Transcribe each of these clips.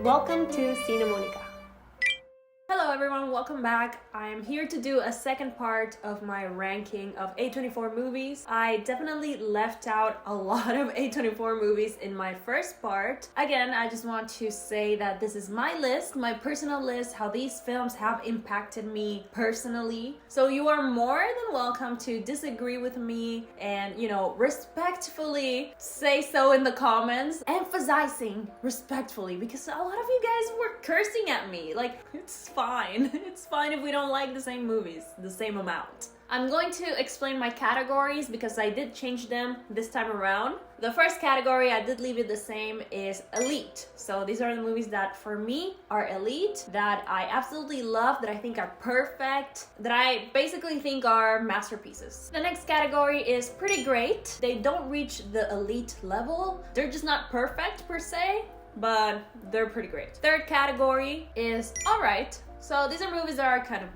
Welcome to Cinemonika. Hello everyone, welcome back. I'm here to do a second part of my ranking of A24 movies. I definitely left out a lot of A24 movies in my first part. Again, I just want to say that this is my list, my personal list, how these films have impacted me personally. So you are more than welcome to disagree with me and, respectfully say so in the comments. Emphasizing respectfully because a lot of you guys were cursing at me. Like, it's fine. It's fine if we don't like the same movies, the same amount. I'm going to explain my categories because I did change them this time around. The first category, I did leave it the same, is elite. So these are the movies that for me are elite, that I absolutely love, that I think are perfect, that I basically think are masterpieces. The next category is pretty great. They don't reach the elite level. They're just not perfect per se, but they're pretty great. Third category is alright. So these are movies that are kind of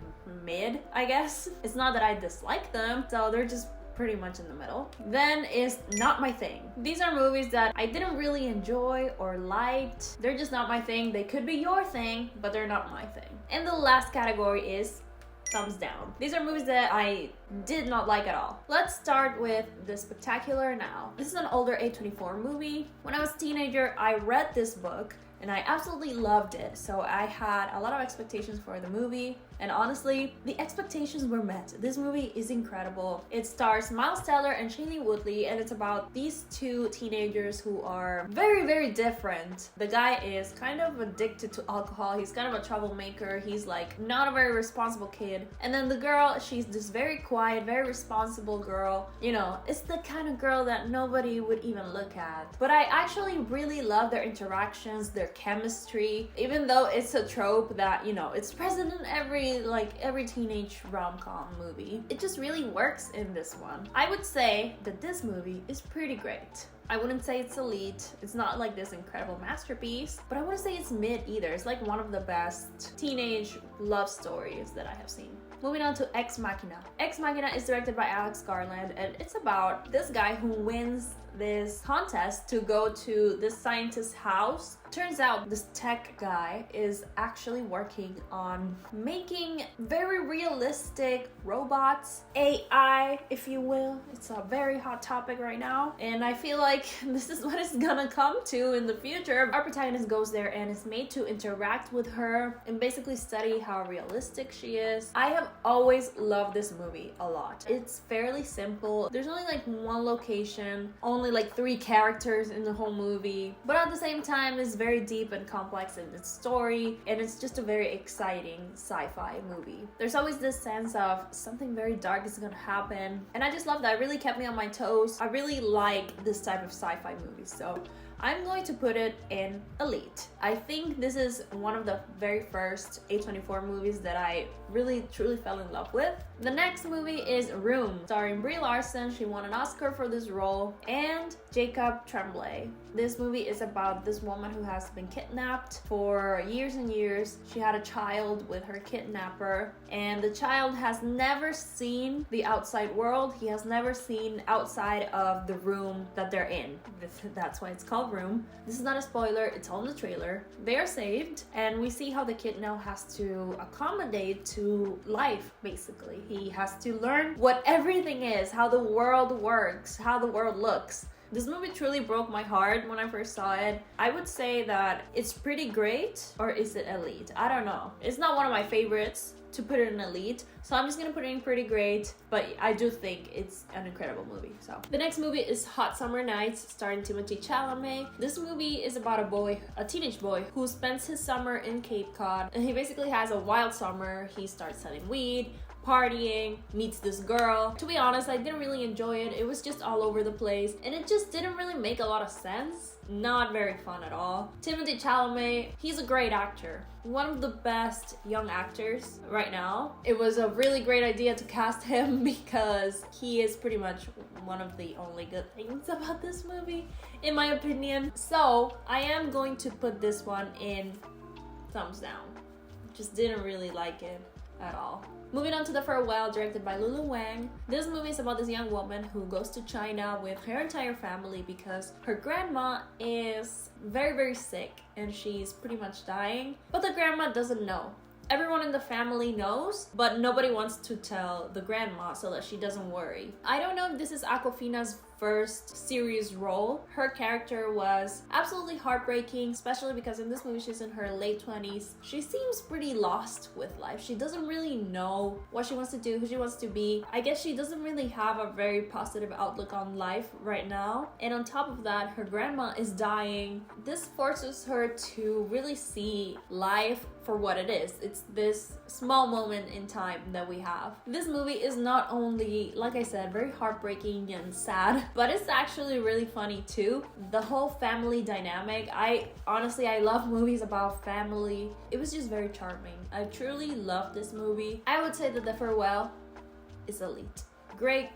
mid, I guess. It's not that I dislike them, so they're just pretty much in the middle. Then is not my thing. These are movies that I didn't really enjoy or liked. They're just not my thing. They could be your thing, but they're not my thing. And the last category is thumbs down. These are movies that I did not like at all. Let's start with The Spectacular Now. This is an older A24 movie. When I was a teenager, I read this book and I absolutely loved it. So I had a lot of expectations for the movie, and honestly, the expectations were met. This movie is incredible. It stars Miles Teller and Shailene Woodley, and it's about these two teenagers who are very, very different. The guy is kind of addicted to alcohol. He's kind of a troublemaker. He's like not a very responsible kid. And then the girl, she's this very quiet, very responsible girl. It's the kind of girl that nobody would even look at. But I actually really love their interactions, their chemistry, even though it's a trope that it's present in every teenage rom-com movie. It just really works in this one. I would say that this movie is pretty great. I wouldn't say it's elite. It's not like this incredible masterpiece, but I wouldn't say it's mid either. It's like one of the best teenage love stories that I have seen. Moving on to Ex Machina. Ex Machina is directed by Alex Garland, and it's about this guy who wins this contest to go to this scientist's house. Turns out this tech guy is actually working on making very realistic robots, AI, if you will. It's a very hot topic right now, and I feel like this is what it's gonna come to in the future. Our protagonist goes there and is made to interact with her and basically study how realistic she is. I have always loved this movie a lot. It's fairly simple. There's only like one location, only like 3 characters in the whole movie, but at the same time it's very deep and complex in its story, and it's just a very exciting sci-fi movie. There's always this sense of something very dark is gonna happen, and I just love that. It really kept me on my toes. I really like this type of sci-fi movies, so I'm going to put it in elite. I think this is one of the very first A24 movies that I really truly fell in love with. The next movie is Room, starring Brie Larson. She won an Oscar for this role, and Jacob Tremblay. This movie is about this woman who has been kidnapped for years and years. She had a child with her kidnapper, and the child has never seen the outside world. He has never seen outside of the room that they're in. That's why it's called Room. This is not a spoiler, it's all in the trailer. They are saved, and we see how the kid now has to accommodate to life, basically. He has to learn what everything is, how the world works, how the world looks. This movie truly broke my heart when I first saw it. I would say that it's pretty great, or is it elite? I don't know. It's not one of my favorites to put it in elite, so I'm just gonna put it in pretty great, but I do think it's an incredible movie. So the next movie is Hot Summer Nights, starring Timothée Chalamet. This movie is about a teenage boy who spends his summer in Cape Cod, and he basically has a wild summer. He starts selling weed, partying, meets this girl. To be honest, I didn't really enjoy it. It was just all over the place, and it just didn't really make a lot of sense. Not very fun at all. Timothée Chalamet, he's a great actor. One of the best young actors right now. It was a really great idea to cast him because he is pretty much one of the only good things about this movie, in my opinion. So I am going to put this one in thumbs down. Just didn't really like it at all. Moving on to The Farewell, directed by Lulu Wang. This movie is about this young woman who goes to China with her entire family because her grandma is very sick and she's pretty much dying. But the grandma doesn't know. Everyone in the family knows, but nobody wants to tell the grandma so that she doesn't worry. I don't know if this is Awkwafina's first serious role. Her character was absolutely heartbreaking, especially because in this movie she's in her late 20s. She seems pretty lost with life. She doesn't really know what she wants to do, who she wants to be. I guess she doesn't really have a very positive outlook on life right now. And on top of that, her grandma is dying. This forces her to really see life for what it is. It's this small moment in time that we have. This movie is not only, like I said, very heartbreaking and sad, but it's actually really funny too. The whole family dynamic. I love movies about family. It was just very charming. I truly love this movie. I would say that The Farewell is elite. Great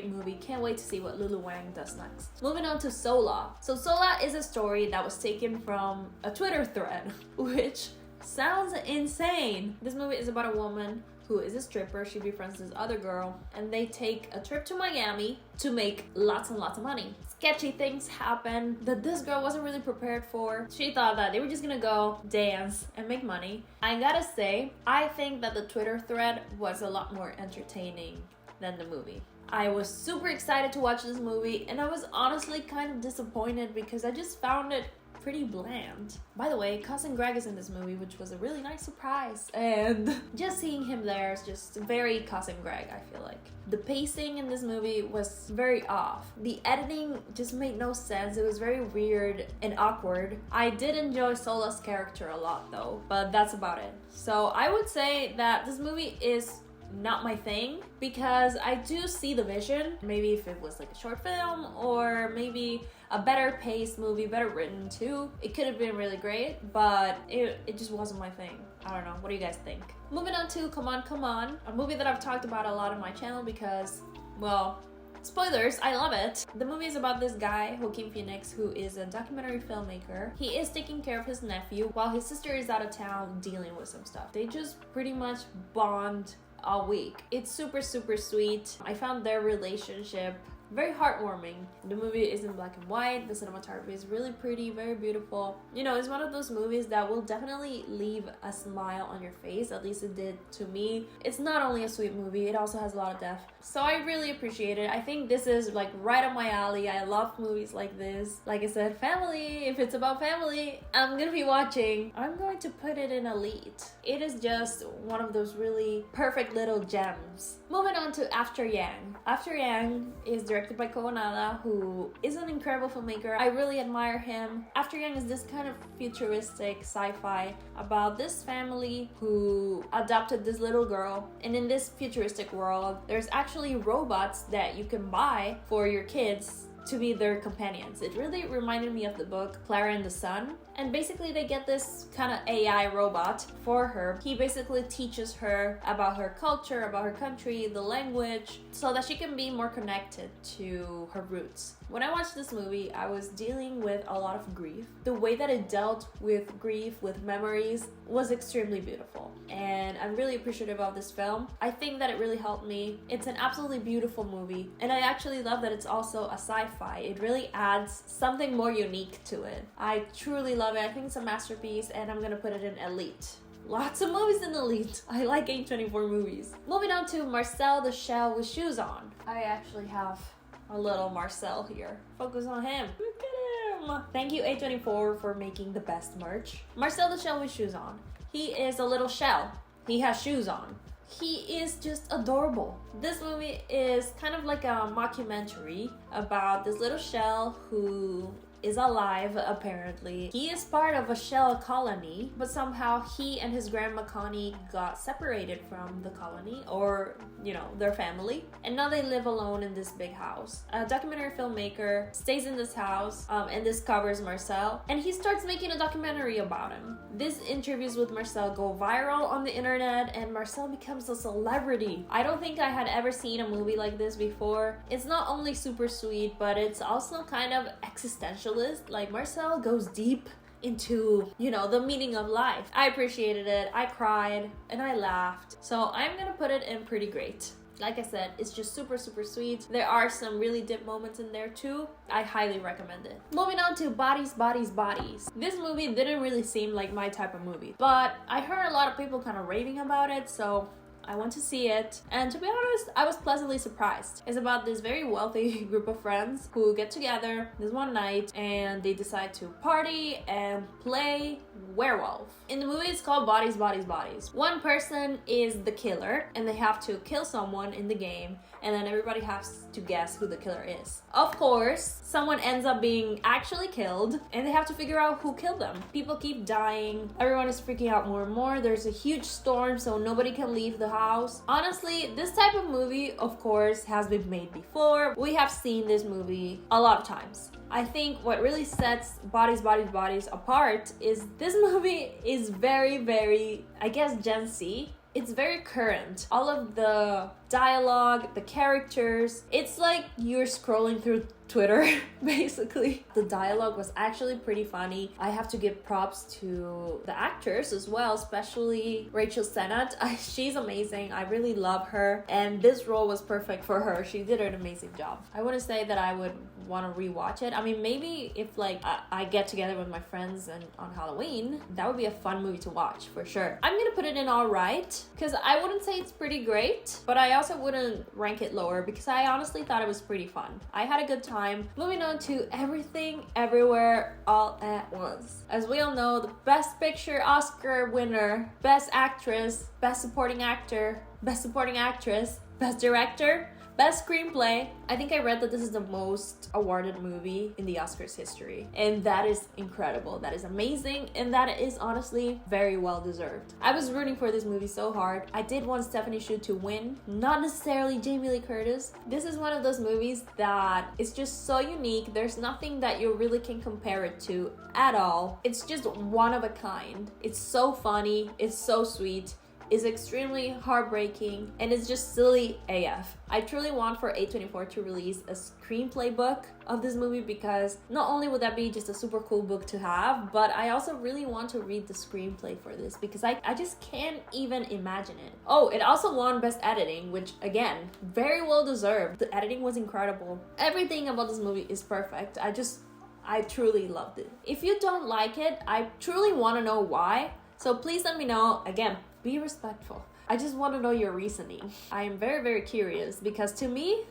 movie. Can't wait to see what Lulu Wang does next. Moving on to Sola. So Sola is a story that was taken from a Twitter thread, which sounds insane. This movie is about a woman who is a stripper. She befriends this other girl and they take a trip to Miami to make lots and lots of money. Sketchy things happen that this girl wasn't really prepared for. She thought that they were just gonna go dance and make money. I gotta say, I think that the Twitter thread was a lot more entertaining than the movie. I was super excited to watch this movie and I was honestly kind of disappointed because I just found it pretty bland. By the way, Cousin Greg is in this movie, which was a really nice surprise, and just seeing him there is just very Cousin Greg, I feel like. The pacing in this movie was very off. The editing just made no sense. It was very weird and awkward. I did enjoy Sola's character a lot though, but that's about it. So I would say that this movie is not my thing because I do see the vision. Maybe if it was like a short film or maybe a better paced movie, better written too, it could have been really great, but it just wasn't my thing. I don't know. What do you guys think? Moving on to Come On, Come On, a movie that I've talked about a lot on my channel because, well, spoilers, I love it. The movie is about this guy, Joaquin Phoenix, who is a documentary filmmaker. He is taking care of his nephew while his sister is out of town dealing with some stuff. They just pretty much bond all week. It's super sweet. I found their relationship very heartwarming. The movie is in black and white. The cinematography is really pretty, very beautiful. You know, it's one of those movies that will definitely leave a smile on your face. At least it did to me. It's not only a sweet movie, it also has a lot of depth. So I really appreciate it. I think this is like right up my alley. I love movies like this. Like I said, family. If it's about family, I'm gonna be watching. I'm going to put it in elite. It is just one of those really perfect little gems. Moving on to After Yang. After Yang is directed by Kogonada, who is an incredible filmmaker. I really admire him. After Yang is this kind of futuristic sci-fi about this family who adopted this little girl, and in this futuristic world there's actually robots that you can buy for your kids to be their companions. It really reminded me of the book Clara and the Sun, and basically they get this kind of AI robot for her. He basically teaches her about her culture, about her country, the language, so that she can be more connected to her roots. When I watched this movie, I was dealing with a lot of grief. The way that it dealt with grief, with memories, was extremely beautiful, and I'm really appreciative of this film. I think that it really helped me. It's an absolutely beautiful movie, and I actually love that it's also a sci-fi. It really adds something more unique to it. I truly love it. I think it's a masterpiece, and I'm gonna put it in elite. Lots of movies in elite. I like A24 movies. Moving on to Marcel the Shell with Shoes On. I actually have a little Marcel here. Focus on him. Look at him. Thank you A24 for making the best merch. Marcel the Shell with Shoes On. He is a little shell. He has shoes on. He is just adorable. This movie is kind of like a mockumentary about this little shell who is alive, apparently. He is part of a shell colony, but somehow he and his grandma Connie got separated from the colony, or, you know, their family, and now they live alone in this big house. A documentary filmmaker stays in this house and discovers Marcel, and he starts making a documentary about him. These interviews with Marcel go viral on the internet, and Marcel becomes a celebrity. I don't think I had ever seen a movie like this before. It's not only super sweet, but it's also kind of existential. Like, Marcel goes deep into, you know, the meaning of life. I appreciated it, I cried, and I laughed. So I'm gonna put it in pretty great. Like I said, it's just super sweet. There are some really deep moments in there too. I highly recommend it. Moving on to Bodies. This movie didn't really seem like my type of movie, but I heard a lot of people kind of raving about it, so I went to see it, and to be honest, I was pleasantly surprised. It's about this very wealthy group of friends who get together this one night and they decide to party and play werewolf. In the movie, it's called Bodies. One person is the killer and they have to kill someone in the game, and then everybody has to guess who the killer is. Of course, someone ends up being actually killed and they have to figure out who killed them. People keep dying, everyone is freaking out more and more. There's a huge storm, so nobody can leave the house. Honestly, this type of movie, of course, has been made before. We have seen this movie a lot of times. I think what really sets Bodies apart is this movie is very, I guess, Gen Z. It's very current. All of the dialogue, the characters, it's like you're scrolling through Twitter, basically. The dialogue was actually pretty funny. I have to give props to the actors as well, especially Rachel Sennott. She's amazing. I really love her, and this role was perfect for her. She did an amazing job. I wouldn't say that I would want to rewatch it. I mean, maybe if like I get together with my friends and on Halloween, that would be a fun movie to watch for sure. I'm gonna put it in alright, because I wouldn't say it's pretty great, but I also wouldn't rank it lower because I honestly thought it was pretty fun. I had a good time. Moving on to Everything Everywhere All at Once. As we all know, the Best Picture Oscar winner, Best Actress, Best Supporting Actor, Best Supporting Actress, Best Director, Best Screenplay. I think I read that this is the most awarded movie in the Oscars history, and that is incredible. That is amazing, and that is honestly very well deserved. I was rooting for this movie so hard. I did want Stephanie Hsu to win, not necessarily Jamie Lee Curtis. This is one of those movies that is just so unique. There's nothing that you really can compare it to at all. It's just one of a kind. It's so funny, it's so sweet, is extremely heartbreaking, and it's just silly AF. I truly want for A24 to release a screenplay book of this movie, because not only would that be just a super cool book to have, but I also really want to read the screenplay for this because I just can't even imagine it. Oh, it also won Best Editing, which again, very well deserved. The editing was incredible. Everything about this movie is perfect. I truly loved it. If you don't like it, I truly want to know why. So please let me know. Again, be respectful. I just want to know your reasoning. I am very curious, because to me,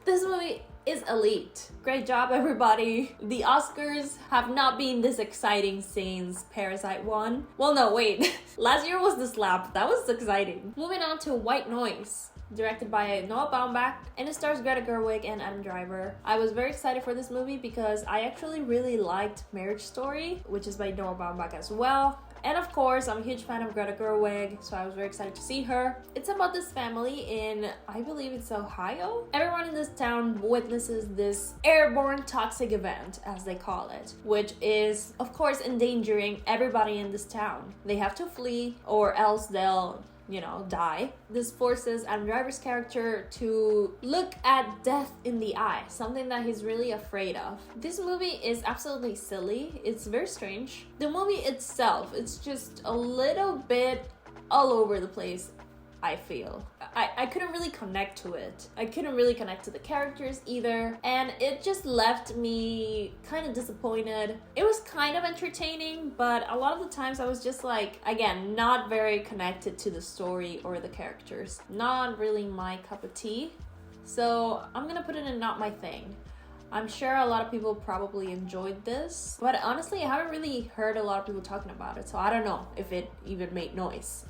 this movie is elite. Great job, everybody. The Oscars have not been this exciting since Parasite won. Well, no, wait. Last year was The Slap. That was exciting. Moving on to White Noise, directed by Noah Baumbach, and it stars Greta Gerwig and Adam Driver. I was very excited for this movie because I actually really liked Marriage Story, which is by Noah Baumbach as well. And of course, I'm a huge fan of Greta Gerwig, so I was very excited to see her. It's about this family in, I believe it's Ohio. Everyone in this town witnesses this airborne toxic event, as they call it, which is, of course, endangering everybody in this town. They have to flee, or else they'll die. This forces Adam Driver's character to look at death in the eye, something that he's really afraid of. This movie is absolutely silly. It's very strange. The movie itself, it's just a little bit all over the place, I feel. I couldn't really connect to it. I couldn't really connect to the characters either, and it just left me kind of disappointed. It was kind of entertaining, but a lot of the times I was just like, again, not very connected to the story or the characters. Not really my cup of tea. So I'm gonna put it in not my thing. I'm sure a lot of people probably enjoyed this, but honestly, I haven't really heard a lot of people talking about it, so I don't know if it even made noise.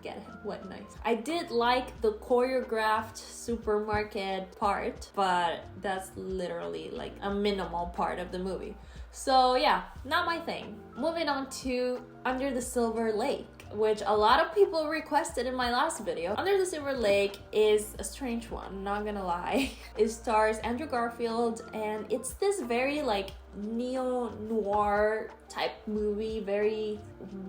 Get it? What nice. I did like the choreographed supermarket part, but that's literally like a minimal part of the movie. So yeah, not my thing. Moving on to Under the Silver Lake, which a lot of people requested in my last video. Under the Silver Lake is a strange one, not gonna lie. It stars Andrew Garfield, and it's this very like neo-noir type movie, very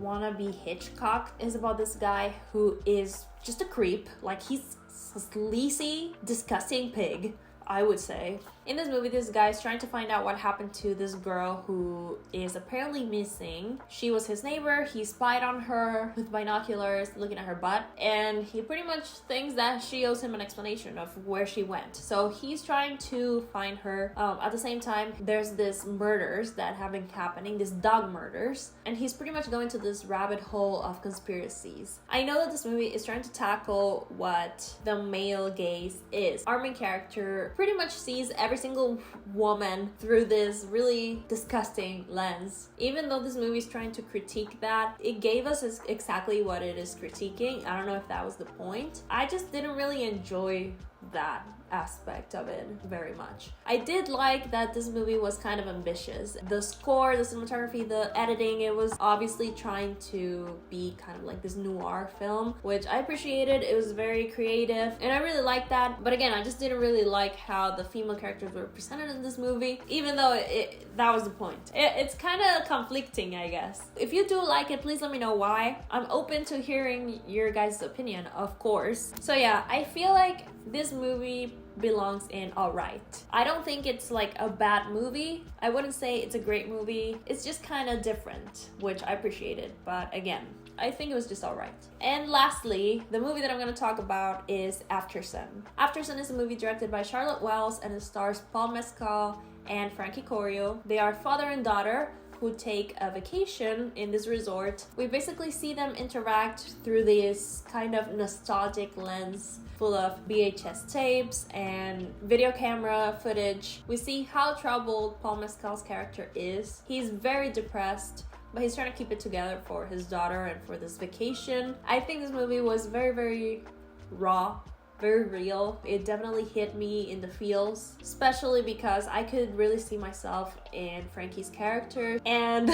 wannabe Hitchcock. Is about this guy who is just a creep. Like, he's a sleazy, disgusting pig, I would say. In this movie, this guy is trying to find out what happened to this girl who is apparently missing. She was his neighbor. He spied on her with binoculars, looking at her butt, and he pretty much thinks that she owes him an explanation of where she went. So he's trying to find her. At the same time, there's this murders that have been happening, these dog murders, and he's pretty much going to this rabbit hole of conspiracies. I know that this movie is trying to tackle what the male gaze is. Our main character pretty much sees every single woman through this really disgusting lens. Even though this movie is trying to critique that, it gave us exactly what it is critiquing. I don't know if that was the point. I just didn't really enjoy that aspect of it very much. I did like that this movie was kind of ambitious. The score, the cinematography, the editing, it was obviously trying to be kind of like this noir film, which I appreciated. It was very creative and I really liked that. But again, I just didn't really like how the female characters were presented in this movie, even though that was the point. It's kind of conflicting, I guess. If you do like it, please let me know why. I'm open to hearing your guys' opinion, of course. So yeah, I feel like this movie belongs in alright. I don't think it's like a bad movie. I wouldn't say it's a great movie. It's just kind of different, which I appreciated. But again, I think it was just alright. And lastly, the movie that I'm going to talk about is After Sun. After Sun is a movie directed by Charlotte Wells and it stars Paul Mescal and Frankie Corio. They are father and daughter who take a vacation in this resort. We basically see them interact through this kind of nostalgic lens full of VHS tapes and video camera footage. We see how troubled Paul Mescal's character is. He's very depressed, but he's trying to keep it together for his daughter and for this vacation. I think this movie was very, very raw, very real. It definitely hit me in the feels, especially because I could really see myself in Frankie's character. And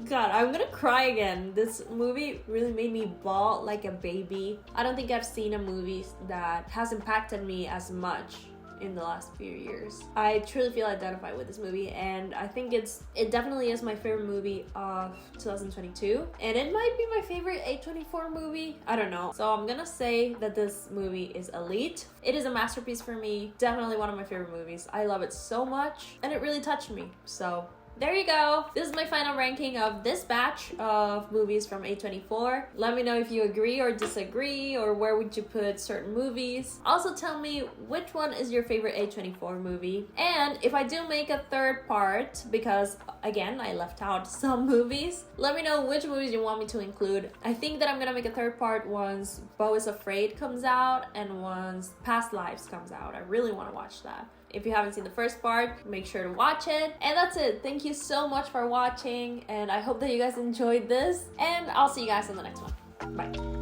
God, I'm gonna cry again. This movie really made me bawl like a baby. I don't think I've seen a movie that has impacted me as much in the last few years. I truly feel identified with this movie and I think it definitely is my favorite movie of 2022 and it might be my favorite A24 movie. I don't know. So I'm gonna say that this movie is elite. It is a masterpiece for me. Definitely one of my favorite movies. I love it so much and it really touched me. So there you go. This is my final ranking of this batch of movies from A24. Let me know if you agree or disagree, or where would you put certain movies. Also tell me which one is your favorite A24 movie. And if I do make a third part, because again, I left out some movies, let me know which movies you want me to include. I think that I'm gonna make a third part once Beau is Afraid comes out and once Past Lives comes out. I really want to watch that. If you haven't seen the first part, make sure to watch it. And that's it. Thank you so much for watching, and I hope that you guys enjoyed this, and I'll see you guys in the next one. Bye.